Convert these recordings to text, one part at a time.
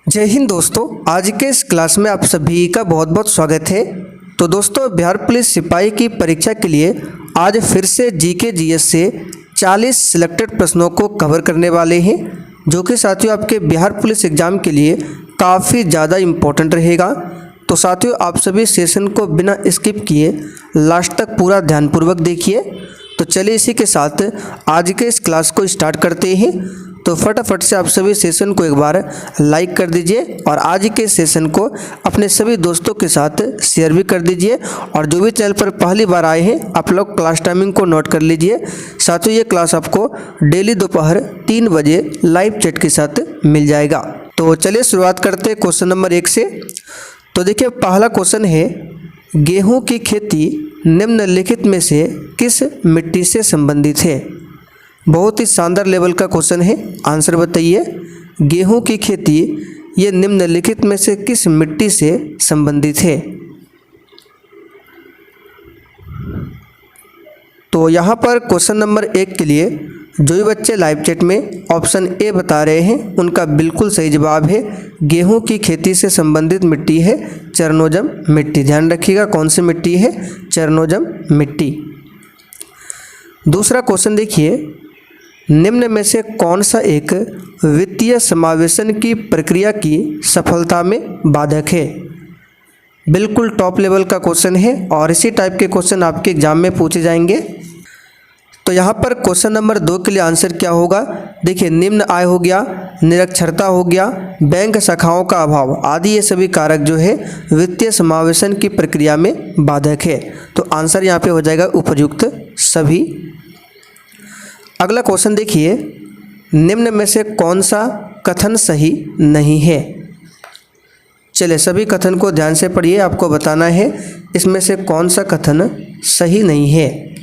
जय हिंद दोस्तों। आज के इस क्लास में आप सभी का बहुत बहुत स्वागत है। तो दोस्तों, बिहार पुलिस सिपाही की परीक्षा के लिए आज फिर से जीके जीएस से 40 सिलेक्टेड प्रश्नों को कवर करने वाले हैं, जो कि साथियों आपके बिहार पुलिस एग्ज़ाम के लिए काफ़ी ज़्यादा इम्पोर्टेंट रहेगा। तो साथियों, आप सभी सेशन को बिना स्किप किए लास्ट तक पूरा ध्यानपूर्वक देखिए। तो चलिए इसी के साथ आज के इस क्लास को स्टार्ट करते हैं। तो फटाफट से आप सभी सेशन को एक बार लाइक कर दीजिए और आज के सेशन को अपने सभी दोस्तों के साथ शेयर भी कर दीजिए। और जो भी चैनल पर पहली बार आए हैं, आप लोग क्लास टाइमिंग को नोट कर लीजिए। साथियों, ये क्लास आपको डेली दोपहर 3 बजे लाइव चैट के साथ मिल जाएगा। तो चलिए शुरुआत करते हैं क्वेश्चन नंबर 1 से। तो देखिए, पहला क्वेश्चन है, गेहूं की खेती निम्नलिखित में से किस मिट्टी से संबंधित है? बहुत ही शानदार लेवल का क्वेश्चन है, आंसर बताइए। गेहूं की खेती ये निम्नलिखित में से किस मिट्टी से संबंधित है? तो यहाँ पर क्वेश्चन नंबर 1 के लिए जो भी बच्चे लाइव चैट में ऑप्शन ए बता रहे हैं, उनका बिल्कुल सही जवाब है। गेहूं की खेती से संबंधित मिट्टी है चरनोजम मिट्टी। ध्यान रखिएगा, कौन सी मिट्टी है? चरनोजम मिट्टी। दूसरा क्वेश्चन देखिए, निम्न में से कौन सा एक वित्तीय समावेशन की प्रक्रिया की सफलता में बाधक है? बिल्कुल टॉप लेवल का क्वेश्चन है और इसी टाइप के क्वेश्चन आपके एग्जाम में पूछे जाएंगे। तो यहाँ पर क्वेश्चन नंबर 2 के लिए आंसर क्या होगा? देखिए, निम्न आय हो गया, निरक्षरता हो गया, बैंक शाखाओं का अभाव आदि ये सभी कारक जो है वित्तीय समावेशन की प्रक्रिया में बाधक है। तो आंसर यहाँ पे हो जाएगा उपयुक्त सभी। अगला क्वेश्चन देखिए, निम्न में से कौन सा कथन सही नहीं है? चलिए सभी कथन को ध्यान से पढ़िए, आपको बताना है इसमें से कौन सा कथन सही नहीं है।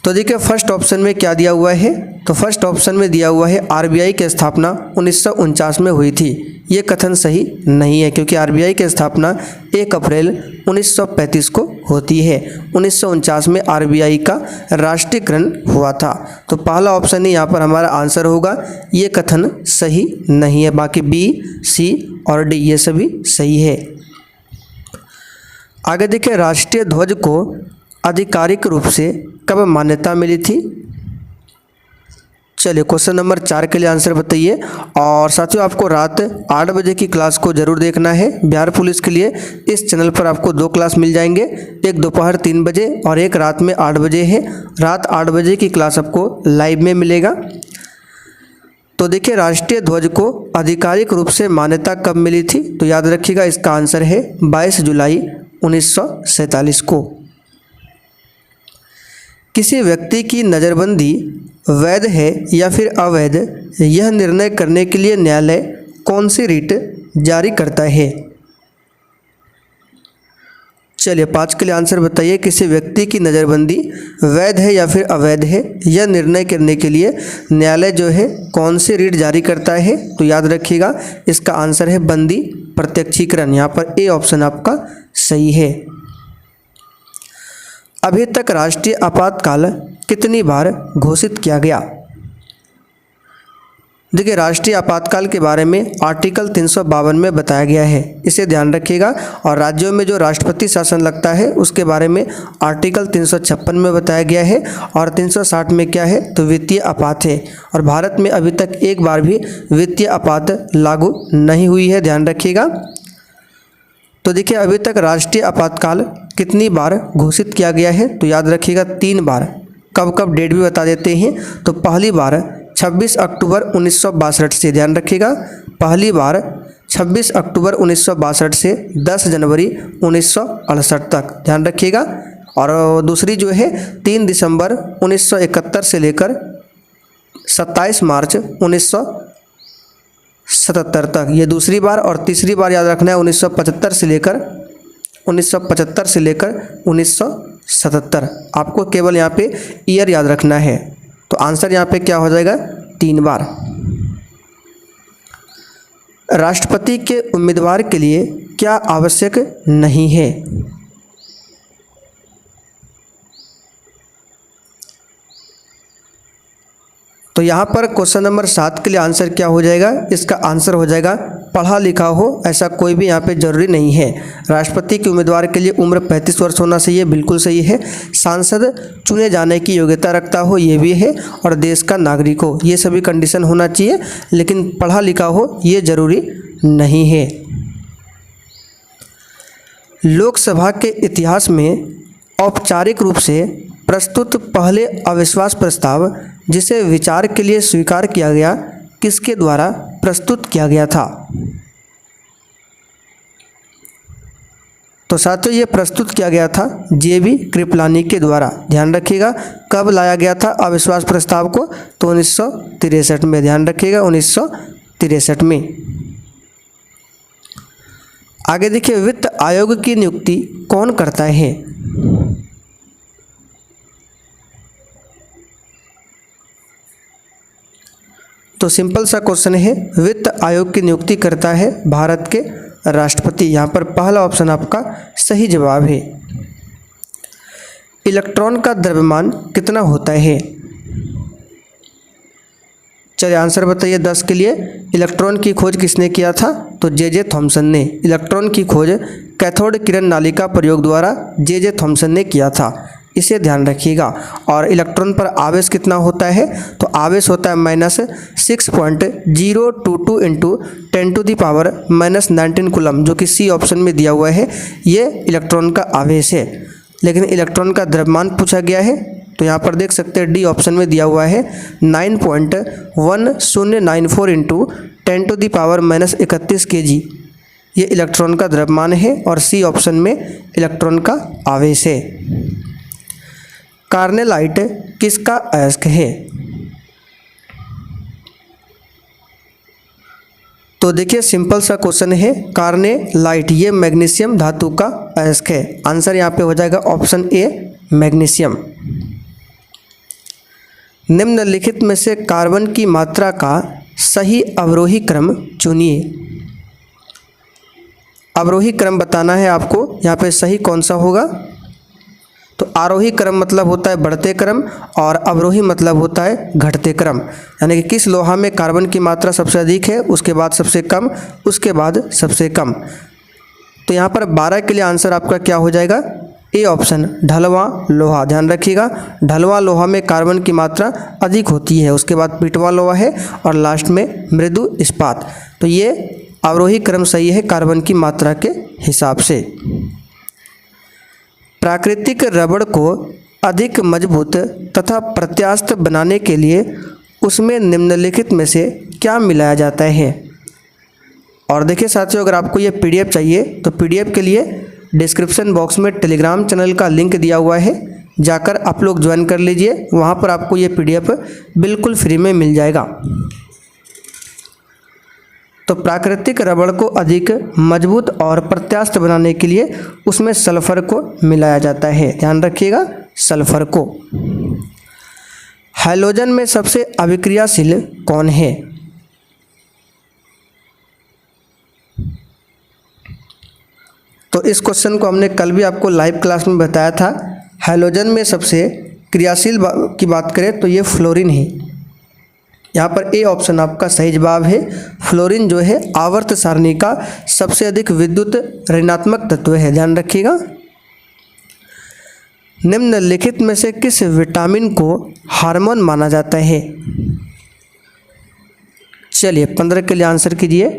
तो देखिए, फर्स्ट ऑप्शन में क्या दिया हुआ है? तो फर्स्ट ऑप्शन में दिया हुआ है आरबीआई की स्थापना 1949 में हुई थी। ये कथन सही नहीं है, क्योंकि आरबीआई की स्थापना 1 अप्रैल 1935 को होती है। 1949 में आरबीआई का राष्ट्रीयकरण हुआ था। तो पहला ऑप्शन ही यहाँ पर हमारा आंसर होगा। ये कथन सही नहीं है। बाकी बी, सी और डी ये सभी सही है। आगे देखिए, राष्ट्रीय ध्वज को आधिकारिक रूप से कब मान्यता मिली थी? चलिए क्वेश्चन नंबर 4 के लिए आंसर बताइए। और साथियों, आपको रात 8 बजे की क्लास को जरूर देखना है। बिहार पुलिस के लिए इस चैनल पर आपको 2 क्लास मिल जाएंगे, एक दोपहर 3 बजे और एक रात में 8 बजे है। रात 8 बजे की क्लास आपको लाइव में मिलेगा। तो देखिए, राष्ट्रीय ध्वज को आधिकारिक रूप से मान्यता कब मिली थी? तो याद रखिएगा, इसका आंसर है 22 जुलाई 1947 को। किसी व्यक्ति की नज़रबंदी वैध है या फिर अवैध, यह निर्णय करने के लिए न्यायालय कौन सी रिट जारी करता है? चलिए 5 के लिए आंसर बताइए। किसी व्यक्ति की नज़रबंदी वैध है या फिर अवैध है, यह निर्णय करने के लिए न्यायालय जो है कौन सी रिट जारी करता है? तो याद रखिएगा, इसका आंसर है बंदी प्रत्यक्षीकरण। यहाँ पर ए ऑप्शन आपका सही है। अभी तक राष्ट्रीय आपातकाल कितनी बार घोषित किया गया? देखिए, राष्ट्रीय आपातकाल के बारे में आर्टिकल 352 में बताया गया है, इसे ध्यान रखिएगा। और राज्यों में जो राष्ट्रपति शासन लगता है उसके बारे में आर्टिकल 356 में बताया गया है। और 360 में क्या है? तो वित्तीय आपात है। और भारत में अभी तक एक बार भी वित्तीय आपात लागू नहीं हुई है, ध्यान रखिएगा। तो देखिए, अभी तक राष्ट्रीय आपातकाल कितनी बार घोषित किया गया है? तो याद रखिएगा 3 बार। कब कब डेट भी बता देते हैं। तो पहली बार 26 अक्टूबर 1962 से, ध्यान रखिएगा, पहली बार 26 अक्टूबर 1962 से 10 जनवरी 1968 तक, ध्यान रखिएगा। और दूसरी जो है 3 दिसंबर 1971 से लेकर 27 मार्च 1977 तक, ये दूसरी बार। और तीसरी बार याद रखना है 1975 से लेकर 1977। आपको केवल यहाँ पे ईयर याद रखना है। तो आंसर यहाँ पे क्या हो जाएगा? 3 बार। राष्ट्रपति के उम्मीदवार के लिए क्या आवश्यक नहीं है? तो तो यहाँ पर क्वेश्चन नंबर 7 के लिए आंसर क्या हो जाएगा? इसका आंसर हो जाएगा पढ़ा लिखा हो, ऐसा कोई भी यहाँ पे जरूरी नहीं है। राष्ट्रपति के उम्मीदवार के लिए उम्र 35 वर्ष होना चाहिए, बिल्कुल सही है। सांसद चुने जाने की योग्यता रखता हो, ये भी है। और देश का नागरिक हो, ये सभी कंडीशन होना चाहिए, लेकिन पढ़ा लिखा हो ये जरूरी नहीं है। लोकसभा के इतिहास में औपचारिक रूप से प्रस्तुत पहले अविश्वास प्रस्ताव जिसे विचार के लिए स्वीकार किया गया, किसके द्वारा प्रस्तुत किया गया था? तो साथियों ये प्रस्तुत किया गया था JB कृपलानी के द्वारा। ध्यान रखिएगा कब लाया गया था अविश्वास प्रस्ताव को? तो 1963 में। ध्यान रखिएगा 1963 में। आगे देखिए, वित्त आयोग की नियुक्ति कौन करता है? तो सिंपल सा क्वेश्चन है, वित्त आयोग की नियुक्ति करता है भारत के राष्ट्रपति। यहाँ पर पहला ऑप्शन आपका सही जवाब है। इलेक्ट्रॉन का द्रव्यमान कितना होता है? चलिए आंसर बताइए 10 के लिए। इलेक्ट्रॉन की खोज किसने किया था? तो J.J. थॉमसन ने। इलेक्ट्रॉन की खोज कैथोड किरण नाली का प्रयोग द्वारा J.J. थॉमसन ने किया था, इसे ध्यान रखिएगा। और इलेक्ट्रॉन पर आवेश कितना होता है? तो आवेश होता है -6.022 इंटू 10⁻⁻19 कूलम, जो कि सी ऑप्शन में दिया हुआ है। ये इलेक्ट्रॉन का आवेश है। लेकिन इलेक्ट्रॉन का द्रव्यमान पूछा गया है, तो यहाँ पर देख सकते हैं डी ऑप्शन में दिया हुआ है 9.1094 इंटू 10⁻31 kg। ये इलेक्ट्रॉन का द्रव्यमान है और सी ऑप्शन में इलेक्ट्रॉन का आवेश है। कार्नेलाइट किसका अयस्क है? तो देखिए सिंपल सा क्वेश्चन है, कार्नेलाइट ये मैग्नीशियम धातु का अयस्क है। आंसर यहाँ पे हो जाएगा ऑप्शन ए मैग्नीशियम। निम्नलिखित में से कार्बन की मात्रा का सही अवरोही क्रम चुनिए। अवरोही क्रम बताना है आपको, यहाँ पे सही कौन सा होगा? तो आरोही क्रम मतलब होता है बढ़ते क्रम और अवरोही मतलब होता है घटते क्रम। यानी कि किस लोहा में कार्बन की मात्रा सबसे अधिक है, उसके बाद सबसे कम, उसके बाद सबसे कम। तो यहाँ पर 12 के लिए आंसर आपका क्या हो जाएगा? ए ऑप्शन ढलवा लोहा। ध्यान रखिएगा ढलवा लोहा में कार्बन की मात्रा अधिक होती है, उसके बाद पिटवा लोहा है और लास्ट में मृदु इस्पात। तो ये अवरोही क्रम सही है कार्बन की मात्रा के हिसाब से। प्राकृतिक रबड़ को अधिक मजबूत तथा प्रत्यास्थ बनाने के लिए उसमें निम्नलिखित में से क्या मिलाया जाता है? और देखिए साथियों, अगर आपको ये PDF चाहिए तो PDF के लिए डिस्क्रिप्शन बॉक्स में टेलीग्राम चैनल का लिंक दिया हुआ है, जाकर आप लोग ज्वाइन कर लीजिए। वहाँ पर आपको ये PDF बिल्कुल फ्री में मिल जाएगा। तो प्राकृतिक रबड़ को अधिक मजबूत और प्रत्यास्थ बनाने के लिए उसमें सल्फर को मिलाया जाता है। ध्यान रखिएगा सल्फर को। हैलोजन में सबसे अभिक्रियाशील कौन है? तो इस क्वेश्चन को हमने कल भी आपको लाइव क्लास में बताया था। हैलोजन में सबसे क्रियाशील की बात करें तो ये फ्लोरीन है। यहाँ पर ए ऑप्शन आपका सही जवाब है। फ्लोरीन जो है आवर्त सारणी का सबसे अधिक विद्युत ऋणात्मक तत्व है। ध्यान रखिएगा। निम्नलिखित में से किस विटामिन को हार्मोन माना जाता है? चलिए 15 के लिए आंसर कीजिए।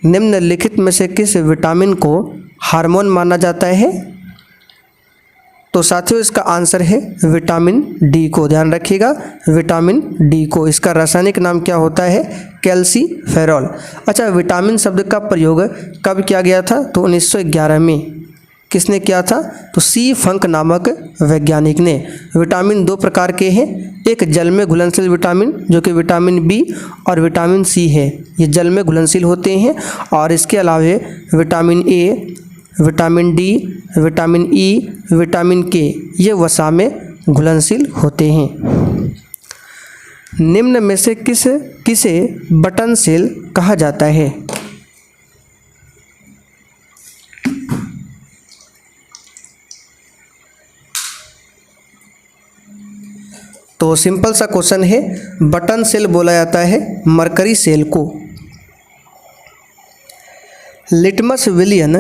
निम्नलिखित में से किस विटामिन को हार्मोन माना जाता है? तो साथियों इसका आंसर है विटामिन डी को। ध्यान रखिएगा विटामिन डी को। इसका रासायनिक नाम क्या होता है? कैल्सीफेरॉल। अच्छा, विटामिन शब्द का प्रयोग कब किया गया था? तो 1911 में। किसने किया था? तो सी फंक नामक वैज्ञानिक ने। विटामिन 2 प्रकार के हैं, एक जल में घुलनशील विटामिन जो कि विटामिन बी और विटामिन सी है, ये जल में घुलनशील होते हैं। और इसके अलावा vitamin A, vitamin D, vitamin E, vitamin के, ये वसा में घुलनशील होते हैं। निम्न में से किसे बटन सेल कहा जाता है? तो सिंपल सा क्वेश्चन है, बटन सेल बोला जाता है मरकरी सेल को। लिटमस विलियन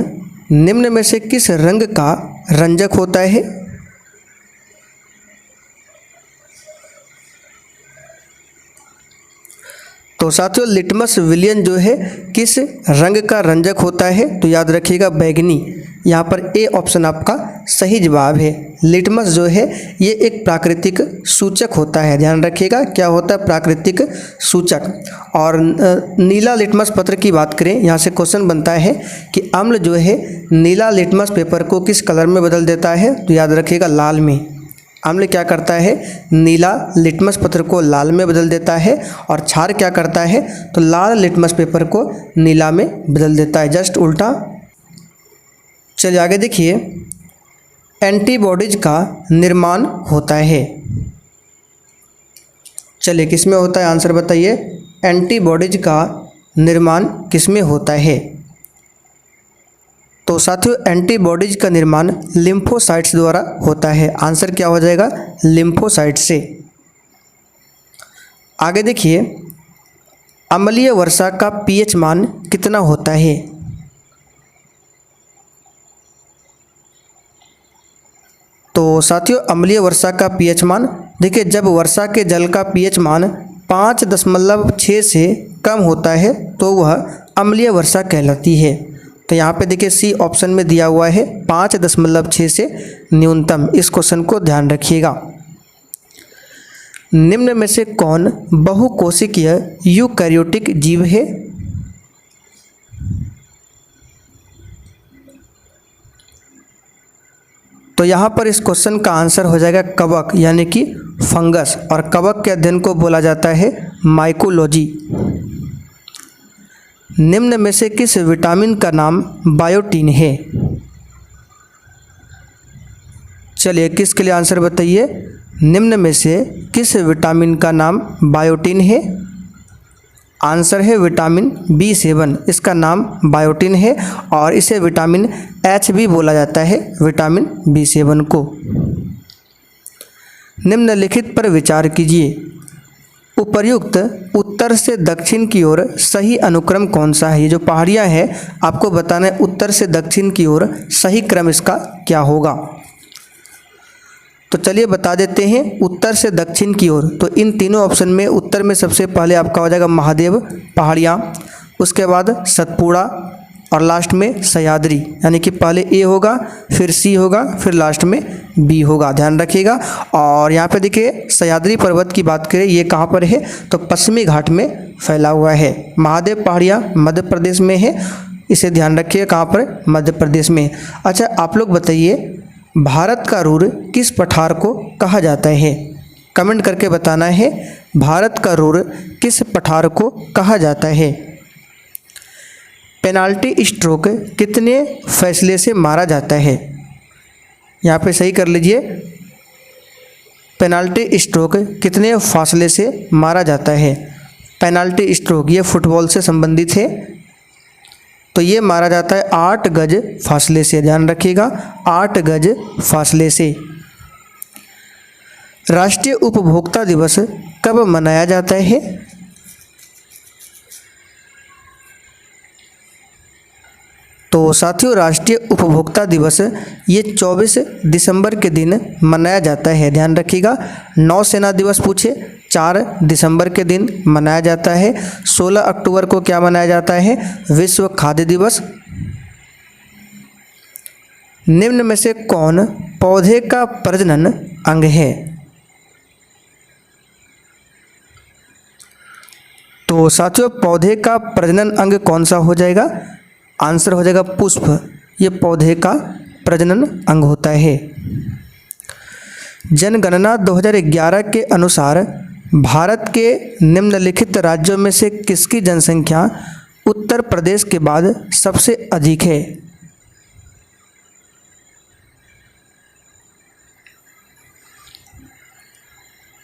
निम्न में से किस रंग का रंजक होता है? तो साथियों लिटमस विलियन जो है किस रंग का रंजक होता है? तो याद रखिएगा बैगनी। यहाँ पर ए ऑप्शन आपका सही जवाब है। लिटमस जो है ये एक प्राकृतिक सूचक होता है, ध्यान रखिएगा क्या होता है? प्राकृतिक सूचक। और नीला लिटमस पत्र की बात करें, यहाँ से क्वेश्चन बनता है कि अम्ल जो है नीला लिटमस पेपर को किस कलर में बदल देता है? तो याद रखिएगा लाल में। अम्ल क्या करता है? नीला लिटमस पत्र को लाल में बदल देता है। और क्षार क्या करता है? तो लाल लिटमस पेपर को नीला में बदल देता है, जस्ट उल्टा। चलिए आगे देखिए, एंटीबॉडीज का निर्माण होता है। चलिए किसमें होता है? आंसर बताइए। एंटीबॉडीज का निर्माण किसमें होता है? तो साथियों एंटीबॉडीज का निर्माण लिम्फोसाइट्स द्वारा होता है। आंसर क्या हो जाएगा? लिम्फोसाइट से। आगे देखिए, अम्लीय वर्षा का पीएच मान कितना होता है? तो साथियों अम्लीय वर्षा का पीएच मान, देखिए जब वर्षा के जल का पीएच मान 5.6 से कम होता है तो वह अम्लीय वर्षा कहलाती है। तो यहाँ पे देखिए सी ऑप्शन में दिया हुआ है 5.6 से न्यूनतम। इस क्वेश्चन को ध्यान रखिएगा। निम्न में से कौन बहुकोशिकीय यूकैरियोटिक जीव है? तो यहाँ पर इस क्वेश्चन का आंसर हो जाएगा कवक, यानी कि फंगस। और कवक के अध्ययन को बोला जाता है माइकोलॉजी। निम्न में से किस विटामिन का नाम बायोटीन है? चलिए किसके लिए आंसर बताइए। निम्न में से किस विटामिन का नाम बायोटीन है? आंसर है विटामिन B7, इसका नाम बायोटीन है। और इसे विटामिन H भी बोला जाता है, विटामिन B7 को। निम्नलिखित पर विचार कीजिए। उपर्युक्त उत्तर से दक्षिण की ओर सही अनुक्रम कौन सा है? ये जो पहाड़ियाँ हैं आपको बताना है उत्तर से दक्षिण की ओर सही क्रम इसका क्या होगा। तो चलिए बता देते हैं उत्तर से दक्षिण की ओर। तो इन तीनों ऑप्शन में उत्तर में सबसे पहले आपका हो जाएगा महादेव पहाड़ियाँ, उसके बाद सतपुड़ा और लास्ट में सह्याद्री। यानी कि पहले ए होगा, फिर सी होगा, फिर लास्ट में बी होगा, ध्यान रखिएगा। और यहाँ पे देखिए सह्याद्री पर्वत की बात करें, ये कहाँ पर है? तो पश्चिमी घाट में फैला हुआ है। महादेव पहाड़ियाँ मध्य प्रदेश में है, इसे ध्यान रखिए कहाँ पर? मध्य प्रदेश में। अच्छा आप लोग बताइए, भारत का रुर किस पठार को कहा जाता है? कमेंट करके बताना है, भारत का रुर किस पठार को कहा जाता है? पेनाल्टी स्ट्रोक कितने फैसले से मारा जाता है? यहाँ पे सही कर लीजिए, पेनाल्टी स्ट्रोक कितने फासले से मारा जाता है? पेनाल्टी स्ट्रोक ये फुटबॉल से संबंधित है, तो ये मारा जाता है 8 गज फासले से, ध्यान रखिएगा 8 गज फासले से। राष्ट्रीय उपभोक्ता दिवस कब मनाया जाता है? तो साथियों राष्ट्रीय उपभोक्ता दिवस ये 24 दिसंबर के दिन मनाया जाता है, ध्यान रखिएगा। नौसेना दिवस पूछे 4 दिसंबर के दिन मनाया जाता है। 16 अक्टूबर को क्या मनाया जाता है? विश्व खाद्य दिवस। निम्न में से कौन पौधे का प्रजनन अंग है? तो साथियों पौधे का प्रजनन अंग कौन सा हो जाएगा? आंसर हो जाएगा पुष्प, ये पौधे का प्रजनन अंग होता है। जनगणना 2011 के अनुसार भारत के निम्नलिखित राज्यों में से किसकी जनसंख्या उत्तर प्रदेश के बाद सबसे अधिक है?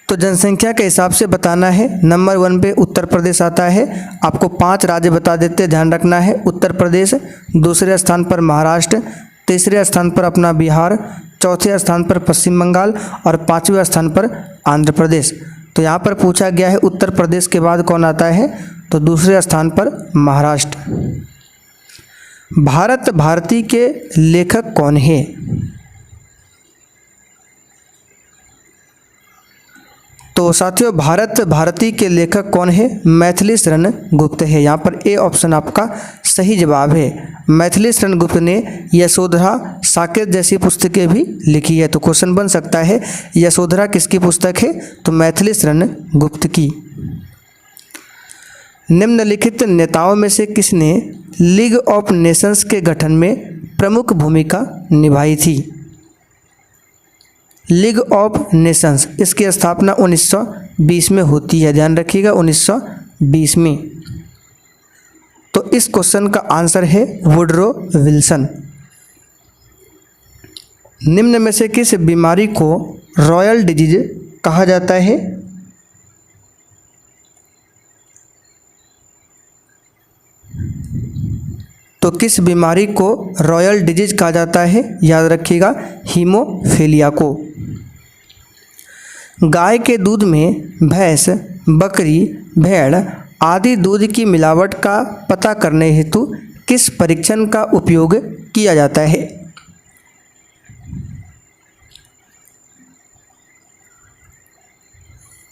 तो जनसंख्या के हिसाब से बताना है। नंबर 1 पे उत्तर प्रदेश आता है। आपको 5 राज्य बता देते, ध्यान रखना है। उत्तर प्रदेश, दूसरे स्थान पर महाराष्ट्र, तीसरे स्थान पर अपना बिहार, चौथे स्थान पर पश्चिम बंगाल और पाँचवें स्थान पर आंध्र प्रदेश। तो यहाँ पर पूछा गया है उत्तर प्रदेश के बाद कौन आता है, तो दूसरे स्थान पर महाराष्ट्र। भारत भारती के लेखक कौन है? तो साथियों भारत भारती के लेखक कौन है? मैथिली शरण गुप्त है। यहाँ पर ए ऑप्शन आपका सही जवाब है। मैथिली शरण गुप्त ने यशोधरा साकेत जैसी पुस्तकें भी लिखी है। तो क्वेश्चन बन सकता है यशोधरा किसकी पुस्तक है? तो मैथिली शरण गुप्त की। निम्नलिखित नेताओं में से किसने लीग ऑफ नेशंस के गठन में प्रमुख भूमिका निभाई थी? लीग ऑफ नेशंस, इसकी स्थापना 1920 में होती है। ध्यान रखिएगा 1920 में। तो इस क्वेश्चन का आंसर है वुडरो विल्सन। निम्न में से किस बीमारी को रॉयल डिजीज कहा जाता है? तो किस बीमारी को रॉयल डिजीज कहा जाता है? याद रखिएगा हीमोफीलिया को। गाय के दूध में भैंस, बकरी, भेड़ आदि दूध की मिलावट का पता करने हेतु किस परीक्षण का उपयोग किया जाता है?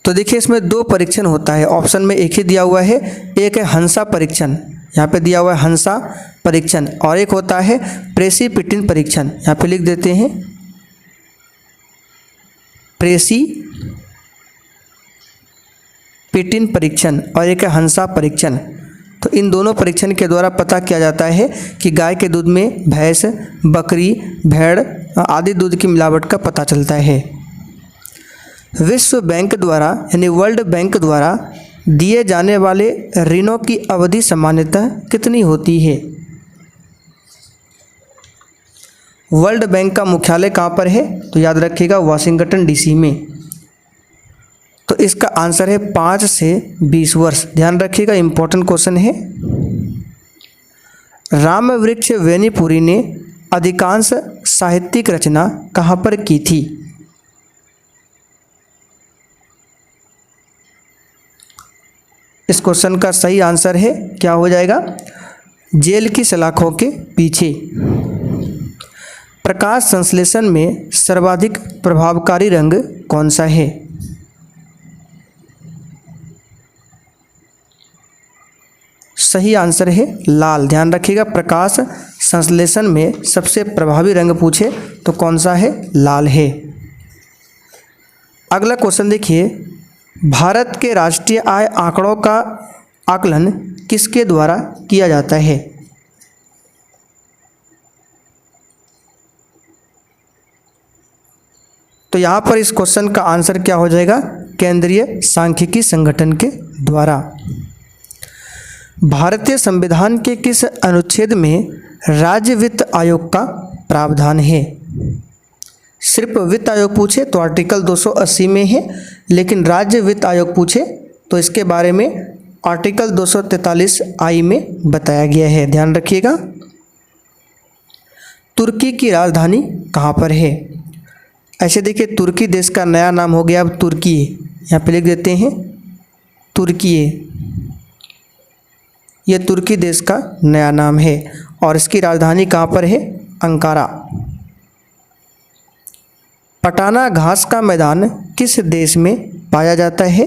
तो देखिए इसमें दो परीक्षण होता है। ऑप्शन में एक ही दिया हुआ है, एक है हंसा परीक्षण, यहाँ पे दिया हुआ है हंसा परीक्षण, और एक होता है प्रेसिपिटिन परीक्षण। यहाँ पे लिख देते हैं प्रेसिपिटिन परीक्षण और एक है हंसा परीक्षण। तो इन दोनों परीक्षण के द्वारा पता किया जाता है कि गाय के दूध में भैंस, बकरी, भेड़ आदि दूध की मिलावट का पता चलता है। विश्व बैंक द्वारा यानी वर्ल्ड बैंक द्वारा दिए जाने वाले ऋणों की अवधि सामान्यतः कितनी होती है? वर्ल्ड बैंक का मुख्यालय कहाँ पर है? तो याद रखिएगा वाशिंगटन डीसी में। तो इसका आंसर है 5 से 20 वर्ष। ध्यान रखिएगा इंपॉर्टेंट क्वेश्चन है। रामवृक्ष वेनीपुरी ने अधिकांश साहित्यिक रचना कहाँ पर की थी? इस क्वेश्चन का सही आंसर है क्या हो जाएगा? जेल की सलाखों के पीछे। प्रकाश संश्लेषण में सर्वाधिक प्रभावकारी रंग कौन सा है? सही आंसर है लाल। ध्यान रखिएगा प्रकाश संश्लेषण में सबसे प्रभावी रंग पूछे तो कौन सा है? लाल है। अगला क्वेश्चन देखिए, भारत के राष्ट्रीय आय आंकड़ों का आकलन किसके द्वारा किया जाता है? तो यहाँ पर इस क्वेश्चन का आंसर क्या हो जाएगा? केंद्रीय सांख्यिकी संगठन के द्वारा। भारतीय संविधान के किस अनुच्छेद में राज्य वित्त आयोग का प्रावधान है? सिर्फ वित्त आयोग पूछे तो आर्टिकल 280 में है, लेकिन राज्य वित्त आयोग पूछे तो इसके बारे में आर्टिकल 243 आई में बताया गया है। ध्यान रखिएगा। तुर्की की राजधानी कहाँ पर है? ऐसे देखिए तुर्की देश का नया नाम हो गया अब तुर्की। यहाँ पे लिख देते हैं तुर्की। ये तुर्की देश का नया नाम है और इसकी राजधानी कहाँ पर है? अंकारा। पटाना घास का मैदान किस देश में पाया जाता है?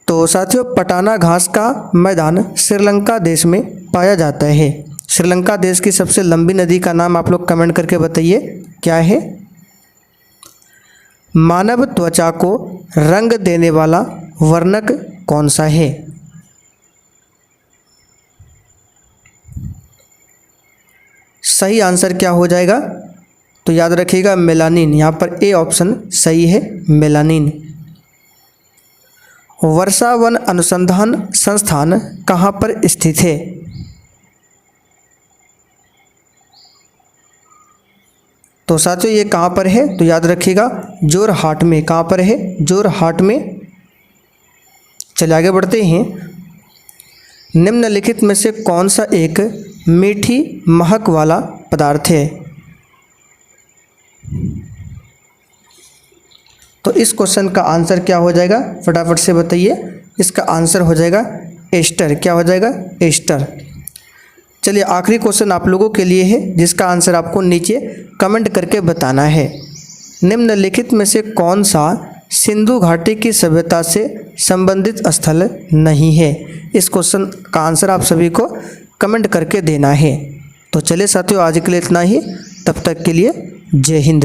तो साथियों पटाना घास का मैदान श्रीलंका देश में पाया जाता है। श्रीलंका देश की सबसे लंबी नदी का नाम आप लोग कमेंट करके बताइए क्या है? मानव त्वचा को रंग देने वाला वर्णक कौन सा है? सही आंसर क्या हो जाएगा? तो याद रखिएगा मेलानिन। यहाँ पर ए ऑप्शन सही है मेलानिन। वर्षा वन अनुसंधान संस्थान कहाँ पर स्थित है? तो साथियों ये कहाँ पर है? तो याद रखिएगा जोरहाट में। कहाँ पर है? जोरहाट में। चलिए आगे बढ़ते हैं। निम्नलिखित में से कौन सा एक मीठी महक वाला पदार्थ है? तो इस क्वेश्चन का आंसर क्या हो जाएगा, फटाफट से बताइए। इसका आंसर हो जाएगा एस्टर। क्या हो जाएगा? एस्टर। चलिए आखिरी क्वेश्चन आप लोगों के लिए है, जिसका आंसर आपको नीचे कमेंट करके बताना है। निम्नलिखित में से कौन सा सिंधु घाटी की सभ्यता से संबंधित स्थल नहीं है? इस क्वेश्चन का आंसर आप सभी को कमेंट करके देना है। तो चलिए साथियों, आज के लिए इतना ही। तब तक के लिए जय हिंद।